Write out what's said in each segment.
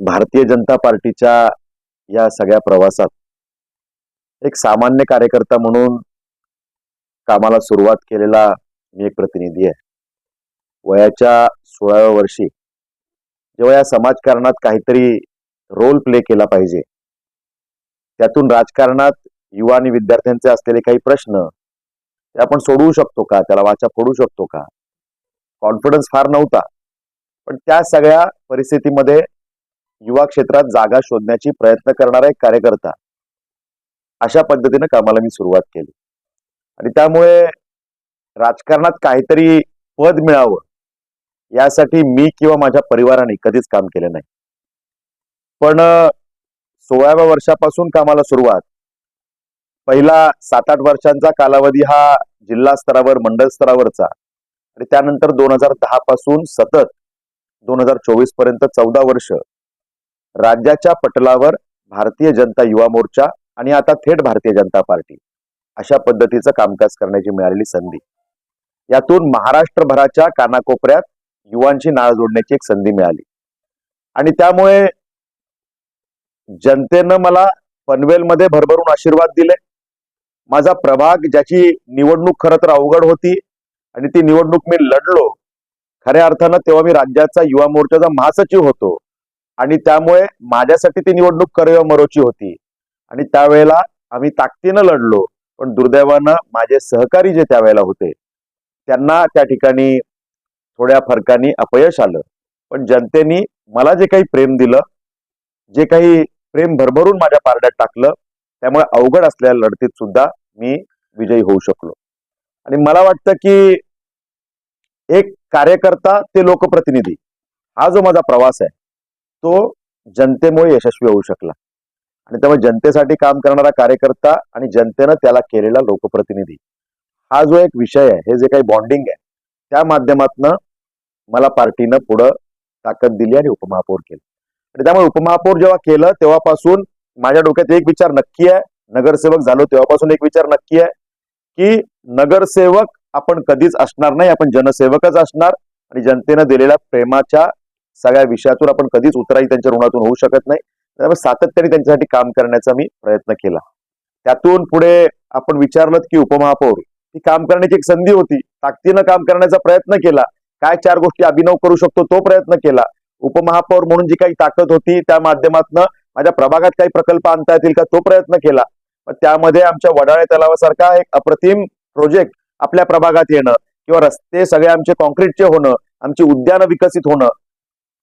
भारतीय जनता पार्टीच्या या सगळ्या प्रवासात एक सामान्य कार्यकर्ता म्हणून कामाला सुरुवात केलेला मी एक प्रतिनिधी आहे. वयाच्या 16व्या वर्षी जेव्हा या समाजकारणात काहीतरी रोल प्ले केला पाहिजे, त्यातून राजकारणात युवा आणि विद्यार्थ्यांचे असलेले काही प्रश्न ते आपण सोडवू शकतो का, त्याला वाचा फोडू शकतो का, कॉन्फिडन्स फार नव्हता. पण त्या सगळ्या परिस्थितीमध्ये युवा क्षेत्रात जागा शोधण्याची प्रयत्न करणारा एक कार्यकर्ता, अशा पद्धतीने कामाला मी सुरुवात केली. आणि त्यामुळे राजकारणात काहीतरी पद मिळावं यासाठी मी किंवा माझ्या परिवाराने कधीच काम केले नाही. पण 16व्या वर्षापासून कामाला सुरुवात, पहिला 7-8 वर्षांचा कालावधी हा जिल्हा स्तरावर मंडळ स्तरावरचा, आणि त्यानंतर 2010 पासून सतत 2024 पर्यंत 14 वर्ष राज्याच्या पटलावर भारतीय जनता युवा मोर्चा आणि आता थेट भारतीय जनता पार्टी अशा पद्धतीचं कामकाज करण्याची मिळालेली संधी, यातून महाराष्ट्रभराच्या कानाकोपऱ्यात युवांची नाळ जोडण्याची एक संधी मिळाली. आणि त्यामुळे जनतेनं मला पनवेलमध्ये भरभरून आशीर्वाद दिले. माझा प्रभाग, ज्याची निवडणूक खरं तर अवघड होती आणि ती निवडणूक मी लढलो, खऱ्या अर्थानं तेव्हा मी राज्याचा युवा मोर्चाचा महासचिव होतो आणि त्यामुळे माझ्यासाठी ती निवडणूक करो मरोची होती. आणि त्यावेळेला आम्ही ताकदीनं लढलो, पण दुर्दैवानं माझे सहकारी जे त्यावेळेला होते त्यांना त्या ठिकाणी थोड्या फरकाने अपयश आलं. पण जनतेने मला जे काही प्रेम दिलं, जे काही प्रेम भरभरून माझ्या पारड्यात टाकलं, त्यामुळे अवघड असलेल्या लढतीत सुद्धा मी विजयी होऊ शकलो. आणि मला वाटतं की एक कार्यकर्ता ते लोकप्रतिनिधी हा जो माझा प्रवास आहे तो जनतेमुळे यशस्वी होऊ शकला. आणि त्यामुळे जनतेसाठी काम करणारा कार्यकर्ता आणि जनतेनं त्याला केलेला लोकप्रतिनिधी, हा जो एक विषय आहे, हे जे काही बॉन्डिंग आहे, त्या माध्यमातनं मला पार्टीनं पुढं ताकद दिली आणि उपमहापौर केलं. आणि त्यामुळे उपमहापौर जेव्हा केलं तेव्हापासून माझ्या डोक्यात एक विचार नक्की आहे, नगरसेवक झालो तेव्हापासून एक विचार नक्की आहे की नगरसेवक आपण कधीच असणार नाही, आपण जनसेवकच असणार. आणि जनतेनं दिलेल्या प्रेमाच्या सगळ्या विषयातून आपण कधीच उतराई त्यांच्या ऋणातून होऊ शकत नाही. त्यामुळे सातत्याने त्यांच्यासाठी काम करण्याचा मी प्रयत्न केला. त्यातून पुढे आपण विचारलं की उपमहापौर ही काम करण्याची एक संधी होती, ताकदीनं काम करण्याचा प्रयत्न केला. काय 4 गोष्टी अभिनव करू शकतो तो प्रयत्न केला. उपमहापौर म्हणून जी काही ताकद होती त्या माध्यमातून माझ्या प्रभागात काही प्रकल्प आणता येतील का तो प्रयत्न केला. त्यामध्ये आमच्या वडाळे तलावासारखा एक अप्रतिम प्रोजेक्ट आपल्या प्रभागात येणं, किंवा रस्ते सगळे आमचे कॉन्क्रीटचे होणं, आमची उद्यानं विकसित होणं,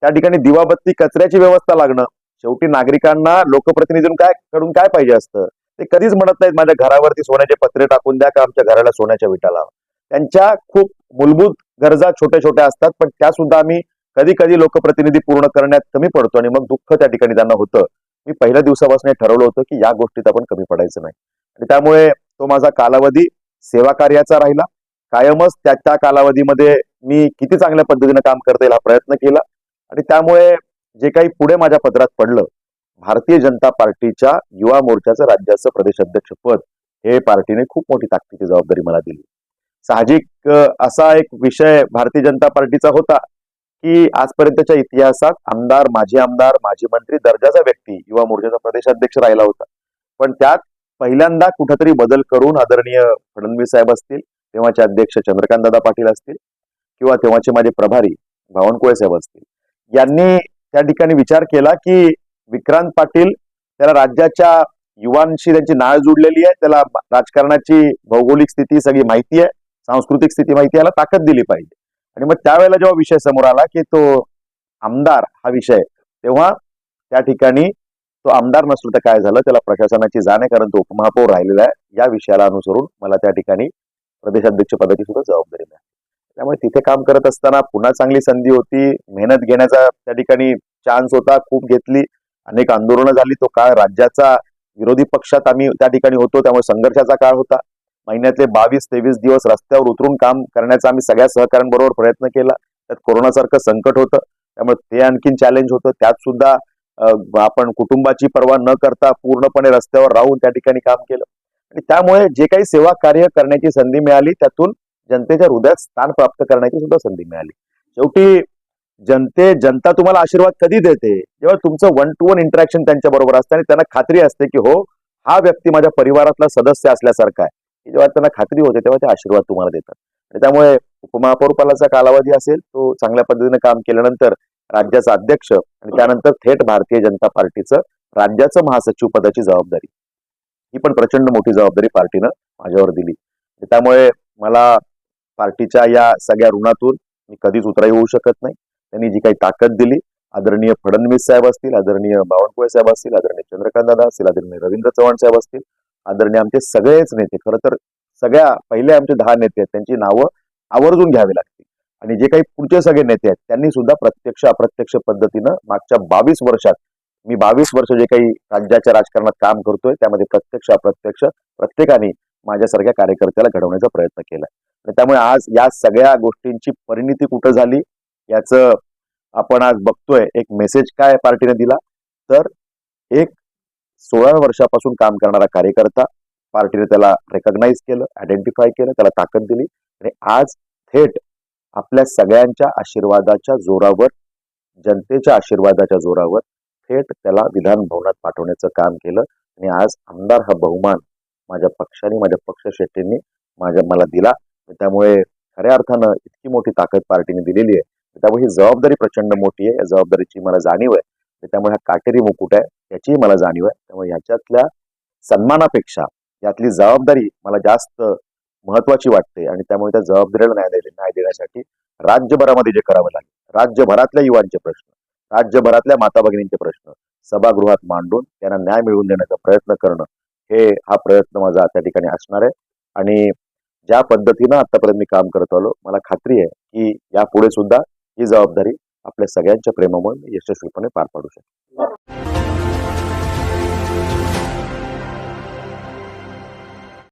त्या ठिकाणी दिवाबत्ती कचऱ्याची व्यवस्था लागणं. शेवटी नागरिकांना लोकप्रतिनिधींकडून काय पाहिजे असतं, ते कधीच म्हणत नाहीत माझ्या घरावरती सोन्याचे पत्रे टाकून द्या का आमच्या घराला सोन्याच्या विटा लावा. त्यांच्या खूप मूलभूत गरजा छोट्या छोट्या असतात, पण त्या सुद्धा आम्ही कधी कधी लोकप्रतिनिधी पूर्ण करण्यात कमी पडतो आणि मग दुःख त्या ठिकाणी त्यांना होतं. मी पहिल्या दिवसापासून हे ठरवलं होतं की या गोष्टीत आपण कमी पडायचं नाही. आणि त्यामुळे तो माझा कालावधी सेवा कार्याचा राहिला. कायमच त्या कालावधीमध्ये मी किती चांगल्या पद्धतीने काम करता येईल हा प्रयत्न केला. आणि त्यामुळे जे काही पुढे माझ्या पदरात पडलं, भारतीय जनता पार्टीच्या युवा मोर्चाचं राज्याचं प्रदेश अध्यक्ष पद, हे पार्टीने खूप मोठी ताकदीची जबाबदारी मला दिली. साहजिक असा एक विषय भारतीय जनता पार्टीचा होता की आजपर्यंतच्या इतिहासात आमदार, माजी मंत्री दर्जाचा व्यक्ती युवा मोर्चाचा प्रदेश अध्यक्ष राहिला होता. पण त्यात पहिल्यांदा कुठेतरी बदल करून आदरणीय फडणवीस साहेब असतील, तेव्हाचे अध्यक्ष चंद्रकांत दादा पाटील असतील, किंवा तेव्हाचे माझे प्रभारी बावनकुळे साहेब असतील, यांनी त्या ठिकाणी विचार केला की विक्रांत पाटील, त्याला राज्याच्या युवांशी त्यांची नाळ जुडलेली आहे, त्याला राजकारणाची भौगोलिक स्थिती सगळी माहिती आहे, सांस्कृतिक स्थिती माहिती आहे, याला ताकद दिली पाहिजे. आणि मग त्यावेळेला जेव्हा विषय समोर आला की तो आमदार हा विषय, तेव्हा त्या ठिकाणी तो आमदार नसलो तर काय झालं, त्याला प्रशासनाची जाण आहे, कारण तो उपमहापौर राहिलेला आहे, या विषयाला अनुसरून मला त्या ठिकाणी प्रदेशाध्यक्ष पदाची सुद्धा जबाबदारी मिळाली. त्यामुळे तिथे काम करत असताना पुन्हा चांगली संधी होती, मेहनत घेण्याचा त्या ठिकाणी चान्स होता, खूप घेतली, अनेक आंदोलनं झाली. तो काळ राज्याचा विरोधी पक्षात आम्ही त्या ठिकाणी होतो, त्यामुळे संघर्षाचा काळ होता. महिन्यातले 22-23 दिवस रस्त्यावर उतरून काम करण्याचा आम्ही सगळ्या सहकाऱ्यांबरोबर प्रयत्न केला. त्यात कोरोनासारखं संकट होतं, त्यामुळे ते आणखीन चॅलेंज होतं. त्यात सुद्धा आपण कुटुंबाची पर्वा न करता पूर्णपणे रस्त्यावर राहून त्या ठिकाणी काम केलं. आणि त्यामुळे जे काही सेवा कार्य करण्याची संधी मिळाली, त्यातून जनतेच्या हृदयात स्थान प्राप्त करण्याची सुद्धा संधी मिळाली. शेवटी जनता तुम्हाला आशीर्वाद कधी देते? जेव्हा तुमचं 1 to 1 इंटरॅक्शन त्यांच्या बरोबर असतं आणि त्यांना खात्री असते की हो, हा व्यक्ती माझ्या परिवारातला सदस्य असल्यासारखा आहे. जेव्हा त्यांना खात्री होते तेव्हा ते आशीर्वाद तुम्हाला देतात. आणि त्यामुळे उपमहापौरपदाचा कालावधी असेल तो चांगल्या पद्धतीने काम केल्यानंतर राज्याचा अध्यक्ष आणि त्यानंतर थेट भारतीय जनता पार्टीचं राज्याचं महासचिव पदाची जबाबदारी, ही पण प्रचंड मोठी जबाबदारी पार्टीनं माझ्यावर दिली. त्यामुळे मला पार्टीच्या या सगळ्या ऋणातून मी कधीच उतराई होऊ शकत नाही. त्यांनी जी काही ताकद दिली, आदरणीय फडणवीस साहेब असतील, आदरणीय बावनकुळे साहेब असतील, आदरणीय चंद्रकांत दादा असतील, आदरणीय रवींद्र चव्हाण साहेब असतील, आदरणीय आमचे सगळेच नेते, खरं तर सगळ्या पहिले आमचे 10 नेते आहेत त्यांची नावं आवर्जून घ्यावी लागतील. आणि जे काही पुढचे सगळे नेते आहेत त्यांनी सुद्धा प्रत्यक्ष अप्रत्यक्ष पद्धतीनं मागच्या 22 वर्षात मी 22 वर्ष जे काही राज्याच्या राजकारणात काम करतोय त्यामध्ये प्रत्यक्ष अप्रत्यक्ष प्रत्येकाने माझ्यासारख्या कार्यकर्त्याला घडवण्याचा प्रयत्न केला. आणि त्यामुळे आज या सगळ्या गोष्टींची परिणिती कुठं झाली याचं आपण आज बघतोय. एक मेसेज काय पार्टीने दिला तर एक 16 वर्षापासून काम करणारा कार्यकर्ता, पार्टीने त्याला रेकॉग्नाइज केलं, आयडेंटिफाय केलं, त्याला ताकद दिली आणि आज थेट आपल्या सगळ्यांच्या आशीर्वादाच्या जोरावर, जनतेच्या आशीर्वादाच्या जोरावर थेट त्याला विधान भवनात पाठवण्याचं काम केलं. आणि आज आमदार हा बहुमान माझ्या पक्षाने, माझ्या पक्षश्रेष्ठींनी मला दिला. त्यामुळे खऱ्या अर्थानं इतकी मोठी ताकद पार्टीने दिलेली आहे. त्यामुळे ही जबाबदारी प्रचंड मोठी आहे. या जबाबदारीची मला जाणीव आहे. त्यामुळे हा काटेरी मुकुट आहे याचीही मला जाणीव आहे. त्यामुळे ह्याच्यातल्या सन्मानापेक्षा यातली जबाबदारी मला जास्त महत्वाची वाटते. आणि त्यामुळे त्या जबाबदारीला न्याय देण्यासाठी राज्यभरामध्ये जे करावं लागेल, राज्यभरातल्या युवांचे प्रश्न, राज्यभरातल्या माता भगिनींचे प्रश्न सभागृहात मांडून त्यांना न्याय मिळवून देण्याचा प्रयत्न करणं, हा प्रयत्न माझा त्या ठिकाणी असणार आहे. आणि ज्या पद्धतीनं आतापर्यंत मी काम करत आलो, मला खात्री आहे की यापुढे सुद्धा ही जबाबदारी आपल्या सगळ्यांच्या प्रेमामुळे यशस्वीपणे पार पाडू शकतो.